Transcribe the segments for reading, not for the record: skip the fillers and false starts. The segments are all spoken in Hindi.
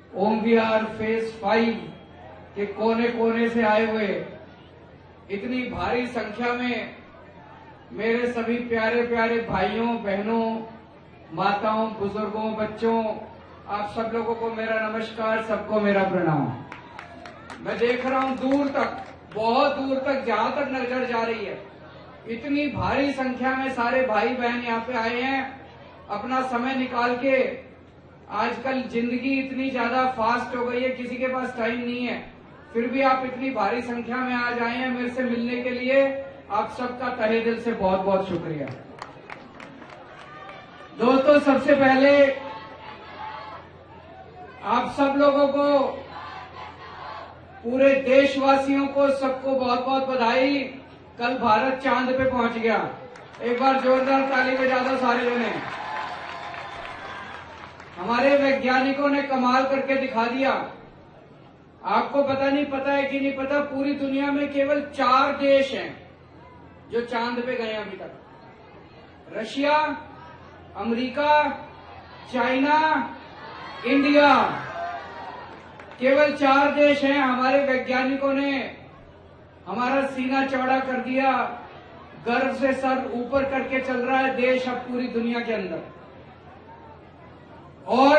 ओम विहार फेज 5 के कोने कोने से आए हुए इतनी भारी संख्या में मेरे सभी प्यारे प्यारे भाइयों बहनों, माताओं, बुजुर्गों, बच्चों, आप सब लोगों को मेरा नमस्कार, सबको मेरा प्रणाम। मैं देख रहा हूं दूर तक, बहुत दूर तक, जहां तक नजर जा रही है, इतनी भारी संख्या में सारे भाई बहन यहाँ पे आए हैं अपना समय निकाल के। आजकल जिंदगी इतनी ज्यादा फास्ट हो गई है, किसी के पास टाइम नहीं है, फिर भी आप इतनी भारी संख्या में आज आए हैं मेरे से मिलने के लिए। आप सबका तहे दिल से बहुत बहुत शुक्रिया। दोस्तों, सबसे पहले आप सब लोगों को, पूरे देशवासियों को, सबको बहुत बहुत बधाई। कल भारत चांद पे पहुंच गया। एक बार जोरदार ताली बजा दो सारे जने। हमारे वैज्ञानिकों ने कमाल करके दिखा दिया। आपको पता नहीं, पता है कि नहीं पता, पूरी दुनिया में केवल 4 देश हैं जो चांद पे गए अभी तक। रशिया, अमेरिका, चाइना, इंडिया, केवल 4 देश हैं। हमारे वैज्ञानिकों ने हमारा सीना चौड़ा कर दिया, गर्व से सर ऊपर करके चल रहा है देश अब पूरी दुनिया के अंदर। और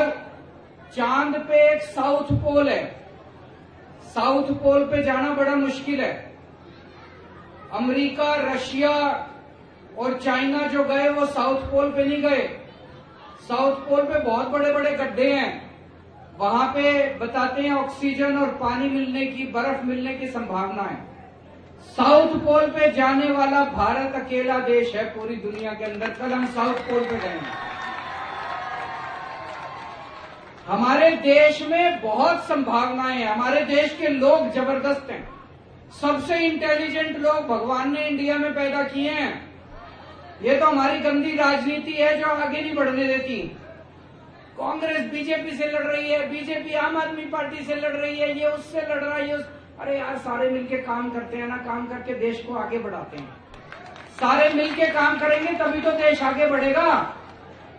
चांद पे एक साउथ पोल है। साउथ पोल पे जाना बड़ा मुश्किल है। अमेरिका, रशिया और चाइना जो गए वो साउथ पोल पे नहीं गए। साउथ पोल पे बहुत बड़े बड़े गड्ढे हैं, वहां पे बताते हैं ऑक्सीजन और पानी मिलने की, बर्फ मिलने की संभावना है। साउथ पोल पे जाने वाला भारत अकेला देश है पूरी दुनिया के अंदर। कल हम साउथ पोल पे गए हैं। हमारे देश में बहुत संभावनाएं हैं। हमारे देश के लोग जबरदस्त हैं। सबसे इंटेलिजेंट लोग भगवान ने इंडिया में पैदा किए हैं। ये तो हमारी गंदी राजनीति है जो आगे नहीं बढ़ने देती। कांग्रेस बीजेपी से लड़ रही है, बीजेपी आम आदमी पार्टी से लड़ रही है, ये उससे लड़ रहा है, अरे यार, सारे मिलके काम करते हैं ना, काम करके देश को आगे बढ़ाते हैं। सारे मिलके काम करेंगे तभी तो देश आगे बढ़ेगा।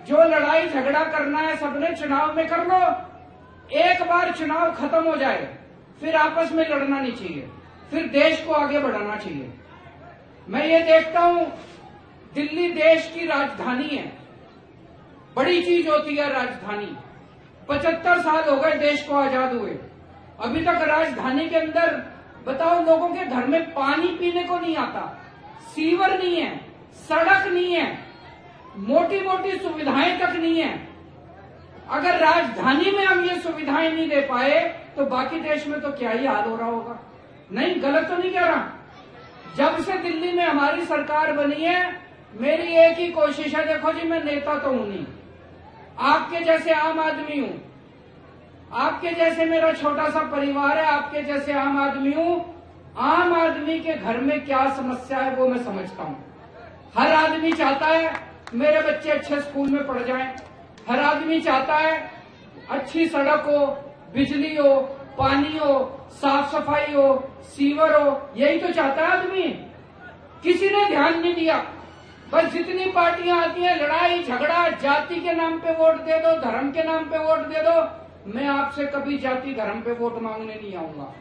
जो लड़ाई झगड़ा करना है सबने चुनाव में कर लो। एक बार चुनाव खत्म हो जाए फिर आपस में लड़ना नहीं चाहिए, फिर देश को आगे बढ़ाना चाहिए। मैं ये देखता हूं, दिल्ली देश की राजधानी है, बड़ी चीज होती है राजधानी। 75 साल हो गए देश को आजाद हुए, अभी तक राजधानी के अंदर बताओ लोगों के घर में पानी पीने को नहीं आता, सीवर नहीं है, सड़क नहीं है, मोटी मोटी सुविधाएं तक नहीं है। अगर राजधानी में हम ये सुविधाएं नहीं दे पाए तो बाकी देश में तो क्या ही हाल हो रहा होगा। नहीं, गलत तो नहीं कह रहा। जब से दिल्ली में हमारी सरकार बनी है, मेरी एक ही कोशिश है, देखो जी, मैं नेता तो हूं नहीं, आपके जैसे आम आदमी हूं, आपके जैसे मेरा छोटा सा परिवार है, आपके जैसे आम आदमी हूं। आम आदमी के घर में क्या समस्या है वो मैं समझता हूं। हर आदमी चाहता है मेरे बच्चे अच्छे स्कूल में पढ़ जाएं, हर आदमी चाहता है अच्छी सड़क हो, बिजली हो, पानी हो, साफ सफाई हो, सीवर हो, यही तो चाहता है आदमी। किसी ने ध्यान नहीं दिया। बस जितनी पार्टियां आती हैं, लड़ाई झगड़ा, जाति के नाम पे वोट दे दो, धर्म के नाम पे वोट दे दो। मैं आपसे कभी जाति धर्म पे वोट मांगने नहीं आऊंगा।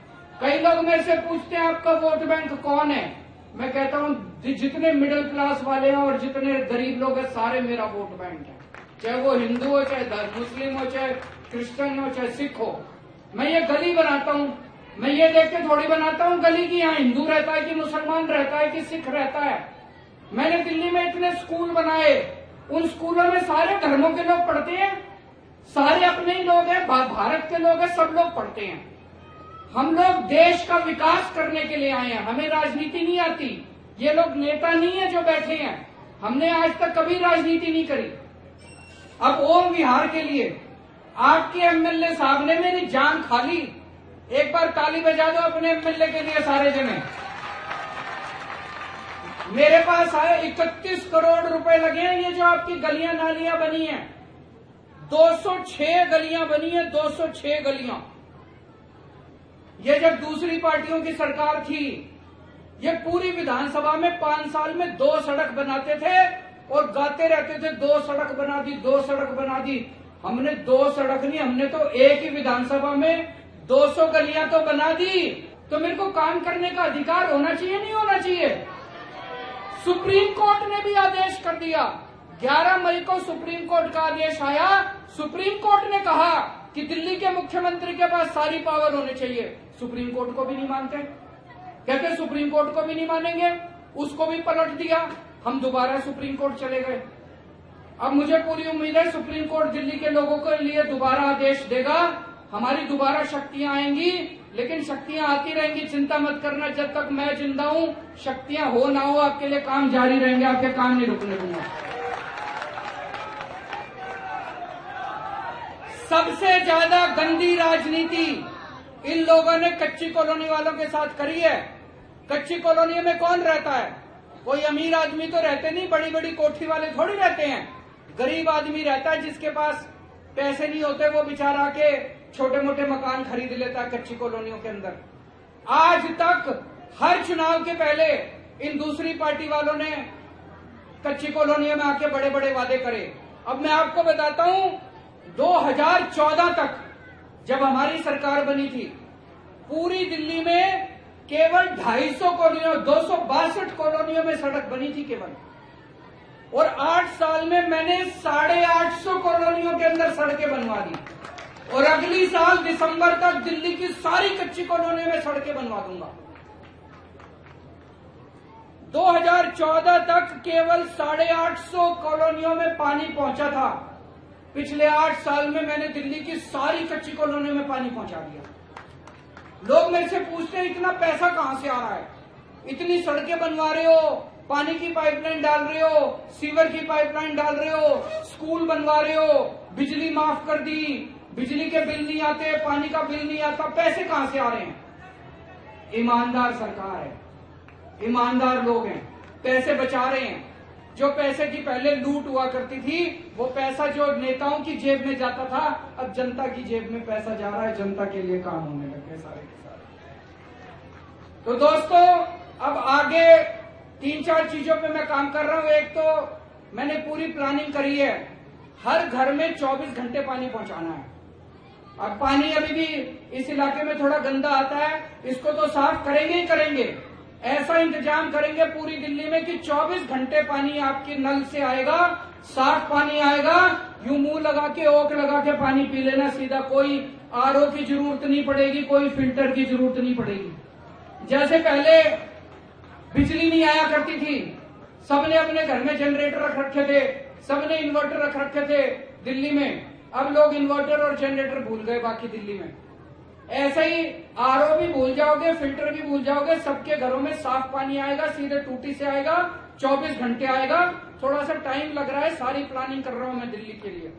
कई लोग मेरे से पूछते हैं आपका वोट बैंक कौन है। मैं कहता हूं जितने मिडिल क्लास वाले हैं और जितने गरीब लोग हैं, सारे मेरा वोट बैंक है। चाहे वो हिंदू हो, चाहे मुस्लिम हो, चाहे क्रिश्चियन हो, चाहे सिख हो। मैं ये गली बनाता हूं, मैं ये देख के थोड़ी बनाता हूं गली की यहाँ हिंदू रहता है कि मुसलमान रहता है कि सिख रहता है। मैंने दिल्ली में इतने स्कूल बनाए, उन स्कूलों में सारे धर्मों के लोग पढ़ते हैं, सारे अपने ही लोग हैं, भारत के लोग हैं, सब लोग पढ़ते हैं। हम लोग देश का विकास करने के लिए आए हैं, हमें राजनीति नहीं आती। ये लोग नेता नहीं है जो बैठे हैं, हमने आज तक कभी राजनीति नहीं करी। अब ओम विहार के लिए आपके एमएलए साहब ने मेरी जान खा ली। एक बार ताली बजा दो अपने एमएलए के लिए सारे जने। मेरे पास आए 31 करोड़ रुपए लगे हैं। ये जो आपकी गलियां नालियां बनी हैं, 206 गलियां बनी है, 206 गलियां। ये जब दूसरी पार्टियों की सरकार थी, ये पूरी विधानसभा में 5 साल में 2 सड़क बनाते थे और गाते रहते थे 2 सड़क बना दी, 2 सड़क बना दी। हमने 2 सड़क नहीं, हमने तो एक ही विधानसभा में 200 गलियां तो बना दी। तो मेरे को काम करने का अधिकार होना चाहिए, नहीं होना चाहिए? सुप्रीम कोर्ट ने भी आदेश कर दिया। 11 मई को सुप्रीम कोर्ट का आदेश आया। सुप्रीम कोर्ट ने कहा कि दिल्ली के मुख्यमंत्री के पास सारी पावर होनी चाहिए। सुप्रीम कोर्ट को भी नहीं मानते, कहते सुप्रीम कोर्ट को भी नहीं मानेंगे, उसको भी पलट दिया। हम दोबारा सुप्रीम कोर्ट चले गए। अब मुझे पूरी उम्मीद है सुप्रीम कोर्ट दिल्ली के लोगों के लिए दोबारा आदेश देगा, हमारी दोबारा शक्तियां आएंगी। लेकिन शक्तियां आती रहेंगी, चिंता मत करना, जब तक मैं जिंदा हूं शक्तियां हो ना हो आपके लिए काम जारी रहेंगे, आपके काम नहीं रुकने दूंगा। सबसे ज्यादा गंदी राजनीति इन लोगों ने कच्ची कॉलोनी वालों के साथ करी है। कच्ची कॉलोनी में कौन रहता है? कोई अमीर आदमी तो रहते नहीं, बड़ी बड़ी कोठी वाले थोड़ी रहते हैं। गरीब आदमी रहता है, जिसके पास पैसे नहीं होते वो बेचारा के छोटे मोटे मकान खरीद लेता है कच्ची कॉलोनियों के अंदर। आज तक हर चुनाव के पहले इन दूसरी पार्टी वालों ने कच्ची कॉलोनियों में आके बड़े बड़े वादे करे। अब मैं आपको बताता हूं, 2014 तक जब हमारी सरकार बनी थी, पूरी दिल्ली में केवल 250 कॉलोनियों, 262 कॉलोनियों में सड़क बनी थी केवल। और 8 साल में मैंने 850 कॉलोनियों के अंदर सड़कें बनवा दी। और अगली साल दिसंबर तक दिल्ली की सारी कच्ची कॉलोनियों में सड़कें बनवा दूंगा। 2014 तक केवल 850 कॉलोनियों में पानी पहुंचा था। पिछले 8 साल में मैंने दिल्ली की सारी कच्ची कॉलोनियों में पानी पहुंचा दिया। लोग मेरे से पूछते हैं इतना पैसा कहां से आ रहा है, इतनी सड़कें बनवा रहे हो, पानी की पाइपलाइन डाल रहे हो, सीवर की पाइपलाइन डाल रहे हो, स्कूल बनवा रहे हो, बिजली माफ कर दी, बिजली के बिल नहीं आते, पानी का बिल नहीं आता, पैसे कहां से आ रहे हैं? ईमानदार सरकार है, ईमानदार लोग हैं, पैसे बचा रहे हैं। जो पैसे की पहले लूट हुआ करती थी, वो पैसा जो नेताओं की जेब में जाता था, अब जनता की जेब में पैसा जा रहा है, जनता के लिए काम होने लगे सारे के सारे। तो दोस्तों, अब आगे 3-4 चीजों पे मैं काम कर रहा हूं। एक तो मैंने पूरी प्लानिंग करी है, हर घर में 24 घंटे पानी पहुंचाना है। अब पानी अभी भी इस इलाके में थोड़ा गंदा आता है, इसको तो साफ करेंगे ही करेंगे। ऐसा इंतजाम करेंगे पूरी दिल्ली में कि 24 घंटे पानी आपके नल से आएगा, साफ पानी आएगा। यूं मुंह लगा के, ओक लगा के पानी पी लेना सीधा, कोई आरओ की जरूरत नहीं पड़ेगी, कोई फिल्टर की जरूरत नहीं पड़ेगी। जैसे पहले बिजली नहीं आया करती थी, सबने अपने घर में जनरेटर रख रखे थे, सबने इन्वर्टर रख रखे थे दिल्ली में। अब लोग इन्वर्टर और जनरेटर भूल गए बाकी दिल्ली में। ऐसे ही आरओ भी भूल जाओगे, फिल्टर भी भूल जाओगे, सबके घरों में साफ पानी आएगा, सीधे टूटी से आएगा, 24 घंटे आएगा। थोड़ा सा टाइम लग रहा है, सारी प्लानिंग कर रहा हूं मैं दिल्ली के लिए।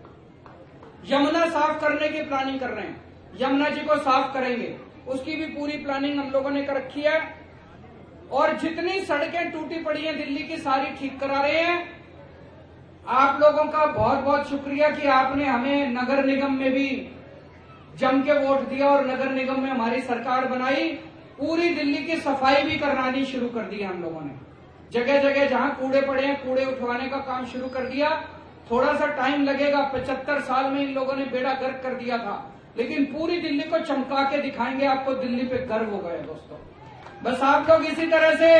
यमुना साफ करने की प्लानिंग कर रहे हैं, यमुना जी को साफ करेंगे, उसकी भी पूरी प्लानिंग हम लोगों ने कर रखी है। और जितनी सड़कें टूटी पड़ी हैं दिल्ली की, सारी ठीक करा रहे हैं। आप लोगों का बहुत बहुत शुक्रिया कि आपने हमें नगर निगम में भी जम के वोट दिया और नगर निगम में हमारी सरकार बनाई। पूरी दिल्ली की सफाई भी करानी शुरू कर दी हम लोगों ने। जगह जगह जहां कूड़े पड़े हैं, कूड़े उठवाने का काम शुरू कर दिया। थोड़ा सा टाइम लगेगा, 75 साल में इन लोगों ने बेड़ा गर्क कर दिया था, लेकिन पूरी दिल्ली को चमका के दिखाएंगे। आपको दिल्ली पे गर्व होगा दोस्तों। बस आप लोग इसी तरह से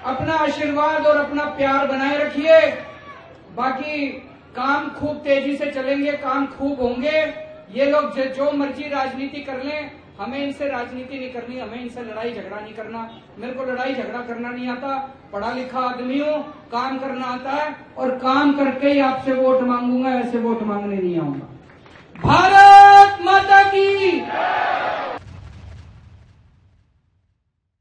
अपना आशीर्वाद और अपना प्यार बनाए रखिए। बाकी काम खूब तेजी से चलेंगे, काम खूब होंगे। ये लोग जो मर्जी राजनीति कर लें, हमें इनसे राजनीति नहीं करनी, हमें इनसे लड़ाई झगड़ा नहीं करना। मेरे को लड़ाई झगड़ा करना नहीं आता, पढ़ा लिखा आदमी हूं, काम करना आता है और काम करके ही आपसे वोट मांगूंगा, ऐसे वोट मांगने नहीं आऊंगा। भारत